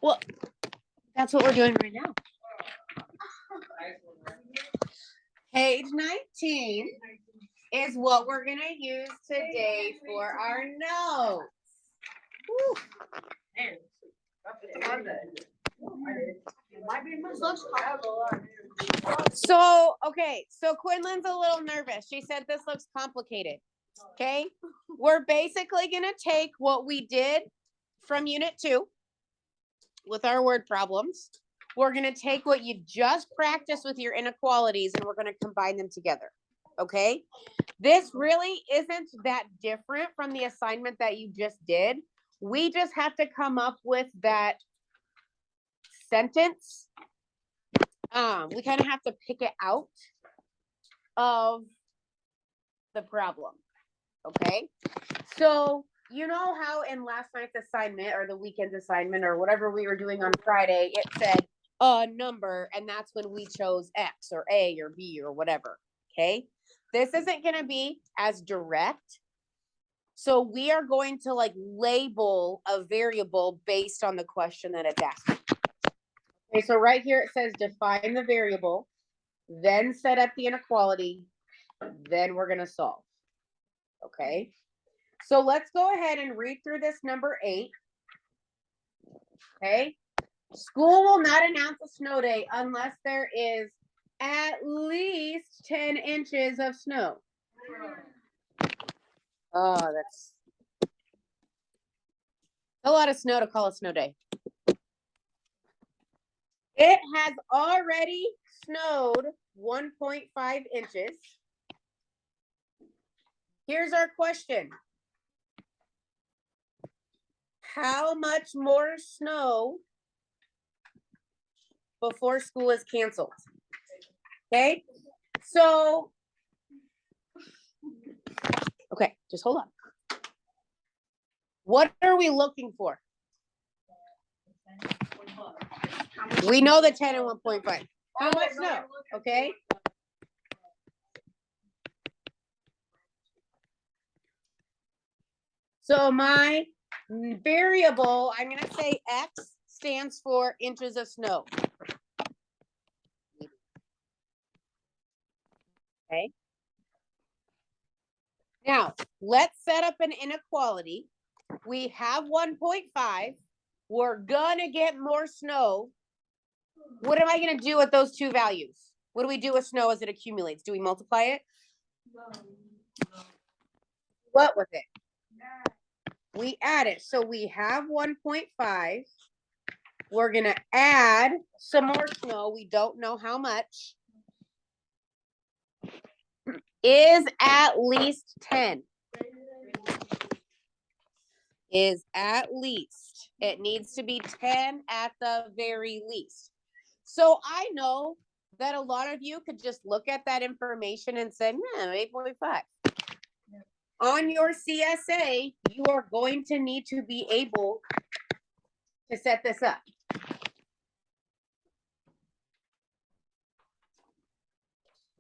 Well, that's what we're doing right now. Page 19 is what we're going to use today for our notes. So, okay, so Quinlan's a little nervous. She said this looks complicated. Okay, we're basically going to take what we did from Unit 2 with our word problems. We're going to take what you just practiced with your inequalities and we're going to combine them together. Okay, this really isn't that different from the assignment that you just did. We just have to come up with that sentence. We kind of have to pick it out of the problem. Okay, so you know how in last night's assignment or the weekend's assignment or whatever we were doing on Friday, it said a number, and that's when we chose X or A or B or whatever. Okay, this isn't going to be as direct. So we are going to like label a variable based on the question that it's asking. Okay, so right here it says define the variable, then set up the inequality, then we're going to solve. Okay, so let's go ahead and read through this number 8. Okay, school will not announce a snow day unless there is at least 10 inches of snow. Oh, that's a lot of snow to call a snow day. It has already snowed 1.5 inches. Here's our question. How much more snow before school is canceled? Okay, so, okay, just hold on. What are we looking for? We know the 10 and 1.5. How much snow? Okay. So my variable, I'm going to say X stands for inches of snow. Okay. Now, let's set up an inequality. We have 1.5. We're going to get more snow. What am I going to do with those two values? What do we do with snow as it accumulates? Do we multiply it? What with it? We add it. So we have 1.5. We're going to add some more snow. We don't know how much. Is at least 10. Is at least. It needs to be 10 at the very least. So I know that a lot of you could just look at that information and say, 8.5. Yeah. On your CSA, you are going to need to be able to set this up.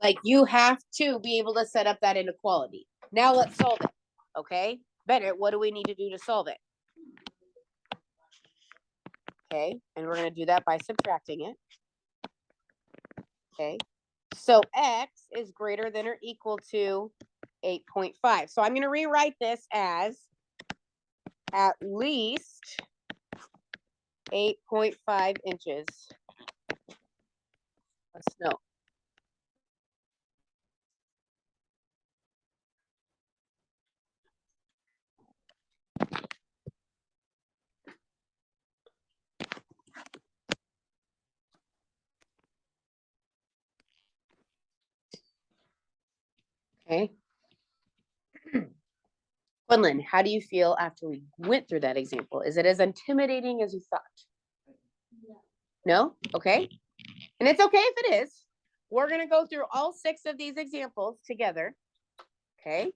Like you have to be able to set up that inequality. Now let's solve it. Okay, Bennett, what do we need to do to solve it? Okay, and we're going to do that by subtracting it. Okay, so X is greater than or equal to 8.5. So I'm going to rewrite this as at least 8.5 inches of snow. Okay. Quinlan, how do you feel after we went through that example? Is it as intimidating as you thought? No? Okay. And it's okay if it is. We're going to go through all 6 of these examples together. Okay.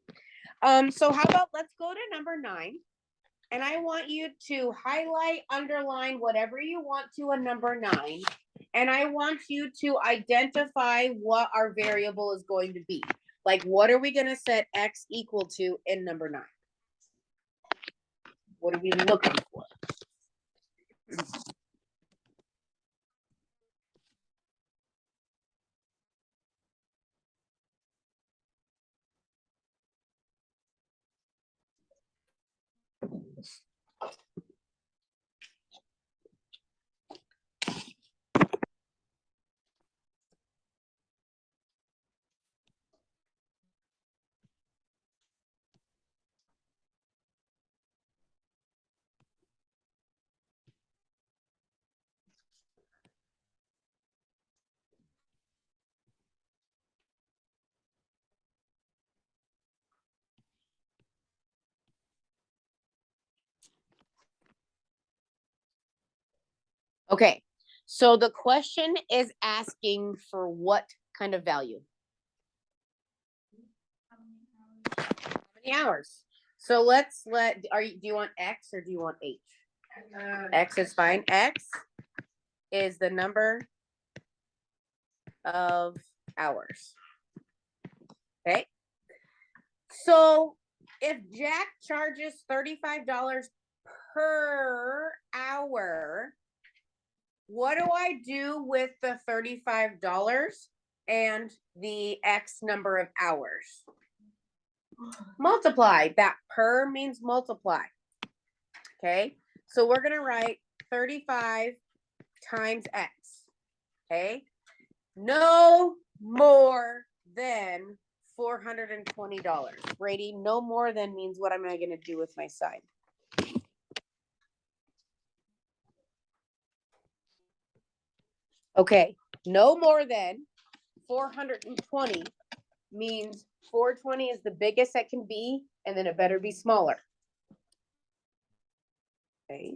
So how about let's go to number 9. And I want you to highlight, underline whatever you want to on number 9. And I want you to identify what our variable is going to be. Like, what are we going to set X equal to in number 9? What are we looking for? Okay, so the question is asking for what kind of value? How many hours? So do you want X or do you want H? X is fine. X is the number of hours. Okay. So if Jack charges $35 per hour, what do I do with the $35 and the X number of hours? Multiply. That per means multiply. Okay. So we're going to write 35 times X. Okay. No more than $420. Brady, no more than means what am I going to do with my sign? Okay. No more than 420 means 420 is the biggest it can be, and then it better be smaller. Okay.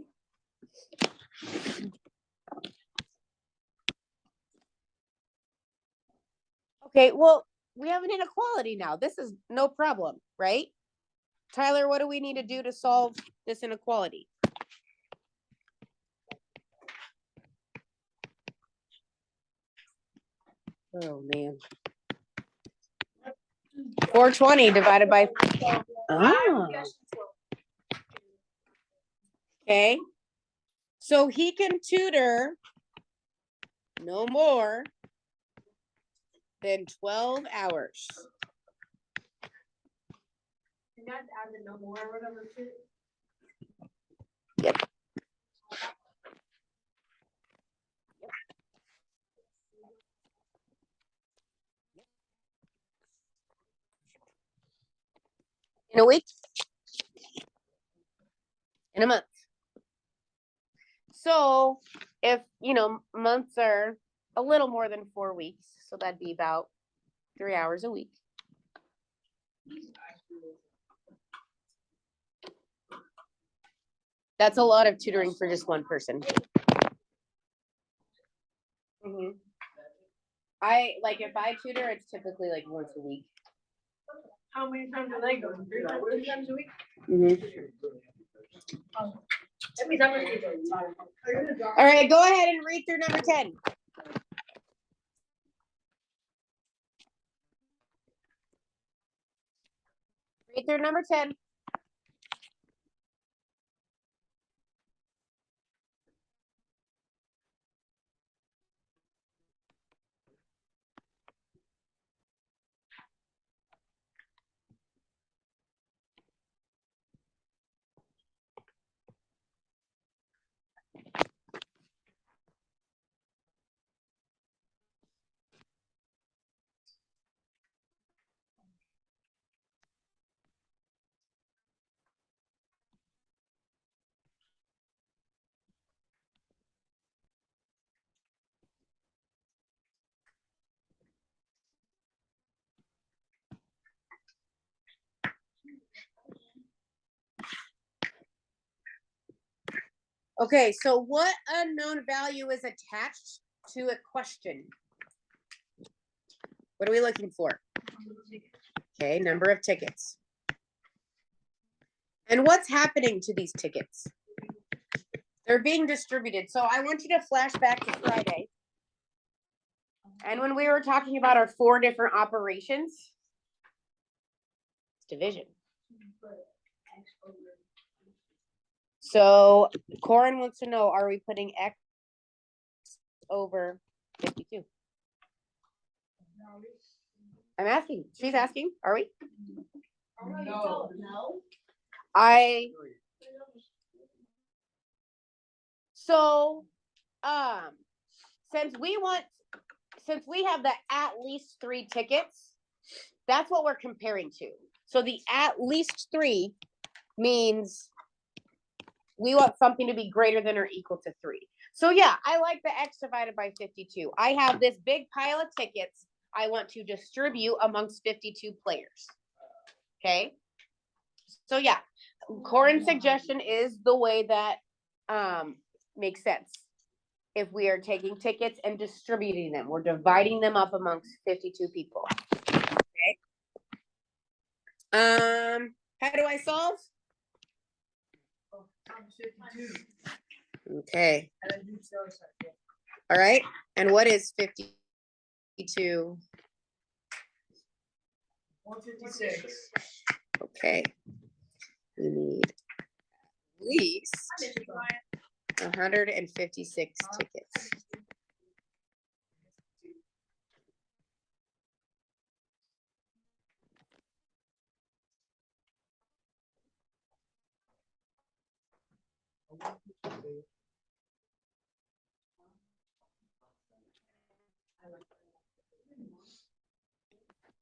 Okay, well, we have an inequality now. This is no problem, right? Tyler, what do we need to do to solve this inequality? Oh, man. 420 divided by... Oh. Okay. So he can tutor no more than 12 hours. You have to add the no more or whatever too. Yep. In a week? In a month. So if, months are a little more than 4 weeks, so that'd be about 3 hours a week. That's a lot of tutoring for just one person. Mm-hmm. If I tutor, it's typically like once a week. How many times do they go? 3 times a week? Mm-hmm. That means I'm gonna do. All right, go ahead and read through number 10. Read through number 10. Okay, so what unknown value is attached to a question? What are we looking for? Okay, number of tickets. And what's happening to these tickets? They're being distributed. So I want you to flash back to Friday. And when we were talking about our 4 different operations, it's division. So Corin wants to know, are we putting X over 52? I'm asking. She's asking, are we? No. So since we have the at least 3 tickets, that's what we're comparing to. So the at least 3 means we want something to be greater than or equal to 3. So yeah, I like the X divided by 52. I have this big pile of tickets I want to distribute amongst 52 players. Okay. So yeah, Corin's suggestion is the way that makes sense. if we are taking tickets and distributing them. We're dividing them up amongst 52 people. Okay. How do I solve? Okay. All right. And what is 52? 156. Okay. We need at least 156 tickets.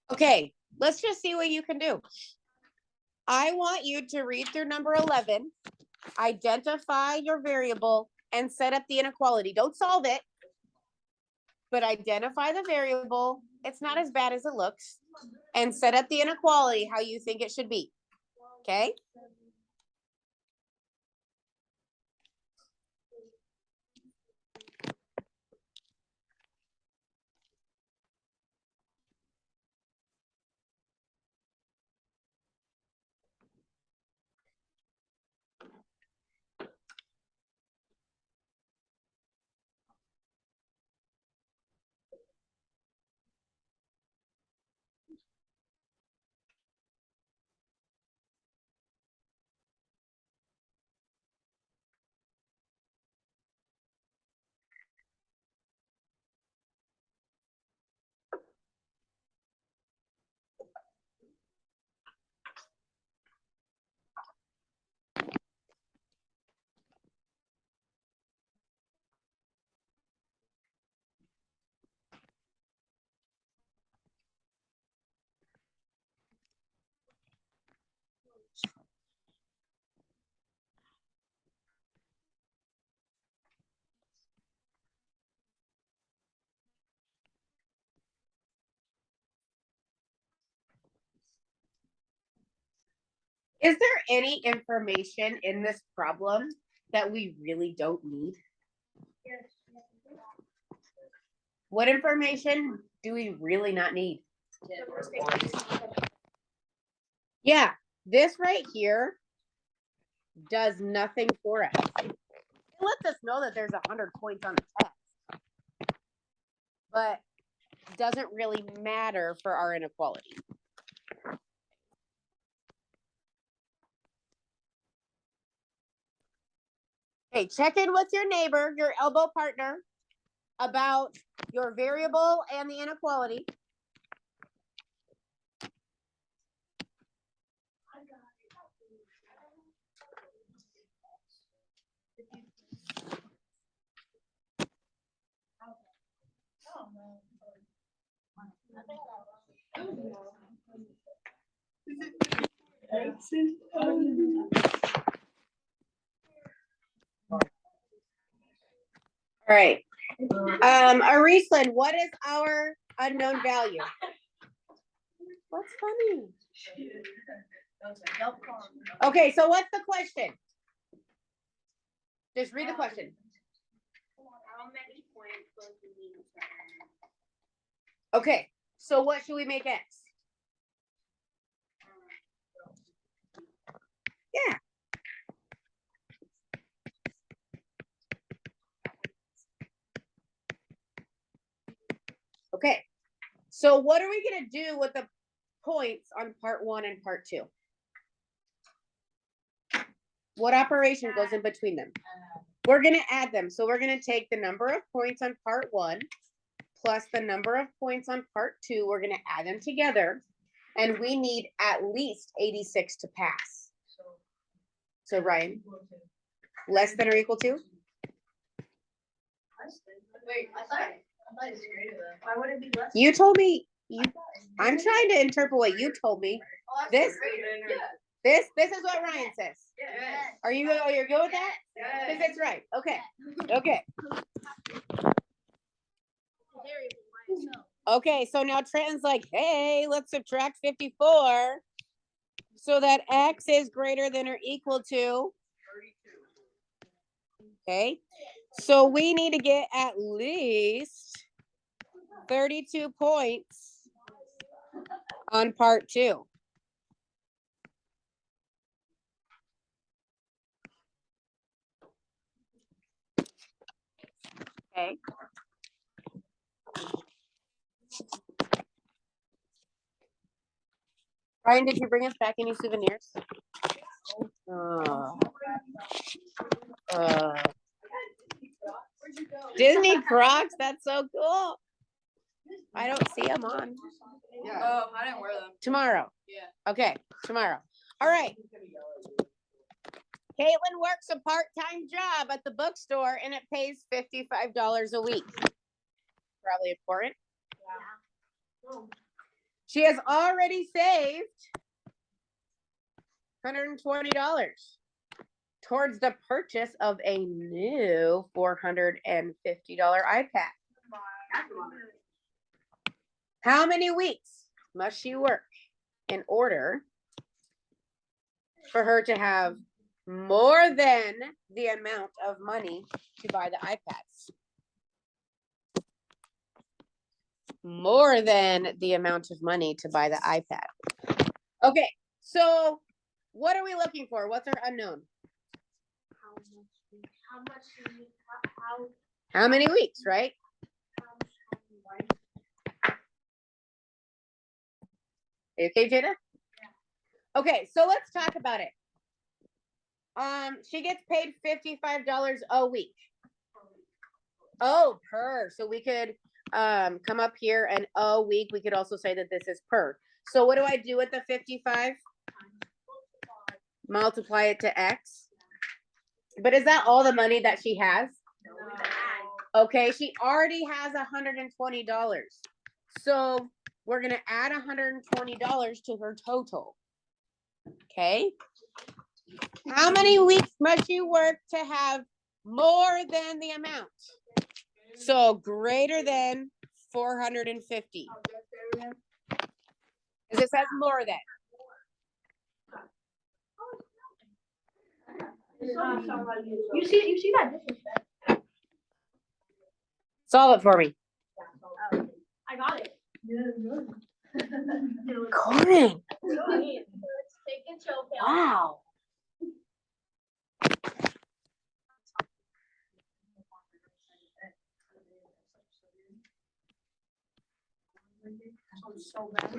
Okay, let's just see what you can do. I want you to read through number 11, identify your variable, and set up the inequality. Don't solve it, but identify the variable. It's not as bad as it looks. And set up the inequality how you think it should be. Okay? Is there any information in this problem that we really don't need? What information do we really not need? Yeah, this right here does nothing for us. It lets us know that there's 100 points on the test, but doesn't really matter for our inequality. Okay, check in with your neighbor, your elbow partner, about your variable and the inequality. All right. Arislin, what is our unknown value? What's funny? Okay, so what's the question? Just read the question. How many points was the mean? Okay, so what should we make X? Yeah. Okay, so what are we gonna do with the points on part 1 and part 2? What operation goes in between them? We're gonna add them. So we're gonna take the number of points on part 1 plus the number of points on part 2. We're gonna add them together, and we need at least 86 to pass. So Ryan, less than or equal to? Wait, I thought it's greater than. Why would it be less? You told me. I'm trying to interpret what you told me. This is what Ryan says. Yes. Are you you're good with that? Because it's right. Okay. Okay. Okay, so now Trenton's like, hey, let's subtract 54 so that X is greater than or equal to 32. Okay, So we need to get at least 32 points on part 2. Okay. Ryan, did you bring us back any souvenirs? Disney Crocs, that's so cool. I don't see them on. Yeah. Oh, I didn't wear them. Tomorrow. Yeah. Okay, tomorrow. All right. Caitlin works a part-time job at the bookstore and it pays $55 a week. Probably important. Yeah. She has already saved $120 towards the purchase of a new $450 iPad. How many weeks must she work in order for her to have more than the amount of money to buy the iPads? More than the amount of money to buy the iPad. Okay, so what are we looking for? What's our unknown? How many weeks, right? Okay, Jada? Yeah. Okay, so let's talk about it. She gets paid $55 a week. Oh, per. So we could come up here and a week. We could also say that this is per. So what do I do with the 55? Multiply it to X. But is that all the money that she has? Okay, she already has $120. So we're gonna add $120 to her total. Okay. How many weeks must you work to have more than the amount? So greater than 450. Because it says more than. You see that difference? Solve it for me. I got it. Corin. Take a chill pill. Wow. So bad.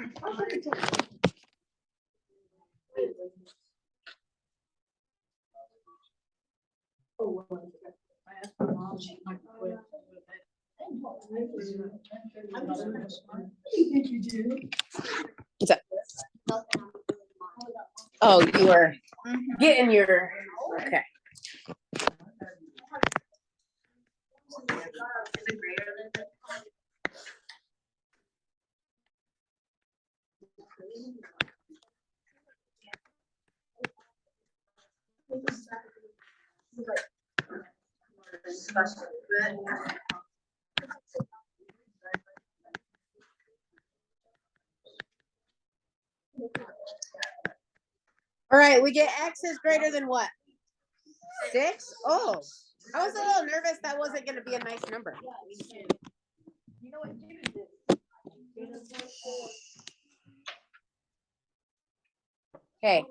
What's up? Oh, you were getting your, okay. All right, we get X is greater than what? 6? Oh, I was a little nervous that wasn't going to be a nice number. You know what? Okay.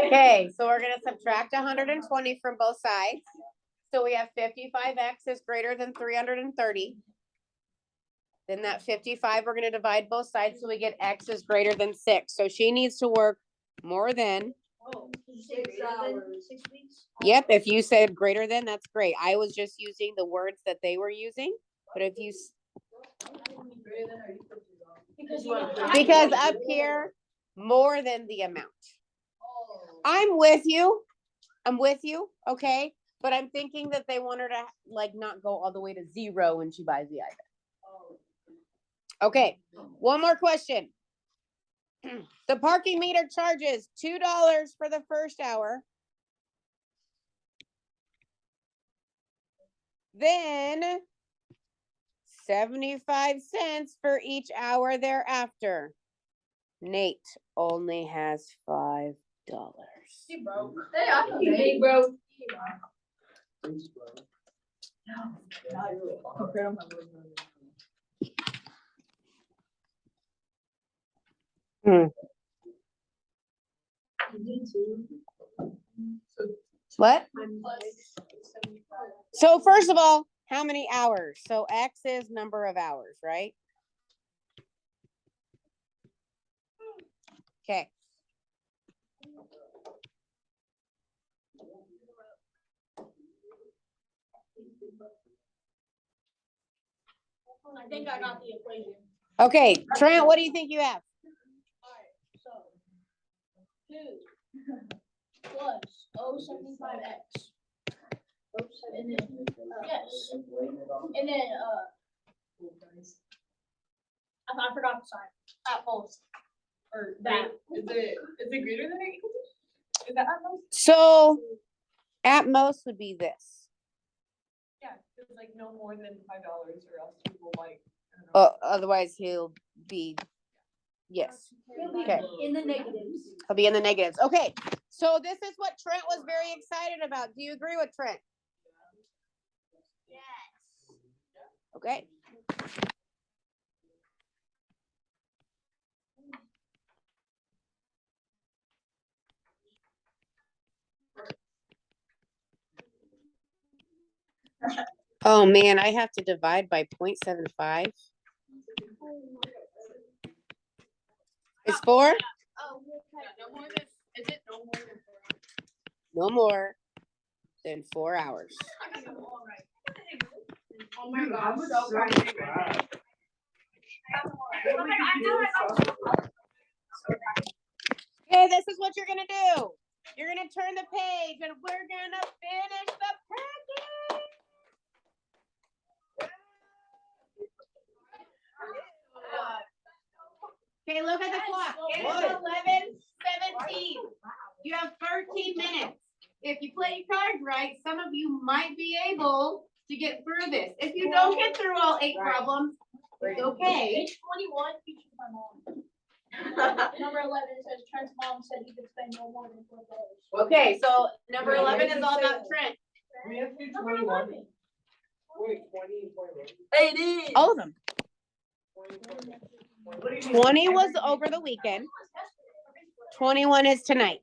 Okay, so we're going to subtract 120 from both sides. So we have 55x is greater than 330. Then that 55, we're going to divide both sides so we get x is greater than 6. So she needs to work more than. 6 hours. 6 weeks. Yep, if you said greater than, that's great. I was just using the words that they were using. But if you. Because up here, more than the amount. I'm with you. Okay? But I'm thinking that they want her to like not go all the way to 0 when she buys the iPad. Okay, one more question. The parking meter charges $2 for the first hour. Then 75 cents for each hour thereafter. Nate only has 5 He broke. Hey, I know he broke. What? So first of all, how many hours? So X is number of hours, right? Okay. I think I got the equation. Okay, Trent, what do you think you have? So 2 plus 075x. And then, yes. And then, I forgot the sign. At most. Or that. Is it greater than or equal to? Is that at most? So at most would be this. Yeah, it's like no more than $5 or else people like, I don't know. Otherwise he'll be, yes. He'll be Okay. in the negatives. I'll be in the negatives. Okay, so this is what Trent was very excited about. Do you agree with Trent? Yes. Okay. Oh man, I have to divide by 0.75. It's 4? Oh, No more than, is it no more than 4 hours? No more than 4 hours. I got them all right. Oh my God, so proud of you guys. Okay, this is what you're gonna do. You're gonna turn the page and we're gonna finish the practice. Okay, look at the clock. It is 11:17. You have 13 minutes. If you play your cards right, some of you might be able to get through this. If you don't get through all 8 problems, it's okay. Page 21 features my mom. Number 11 says Trent's mom said he could spend no more than $4. Okay, so number 11 is all about Trent. We have to do Number 21. 11. Wait, 20 and 21. It is. All of them. 20. 20 was over the weekend. 21 is tonight.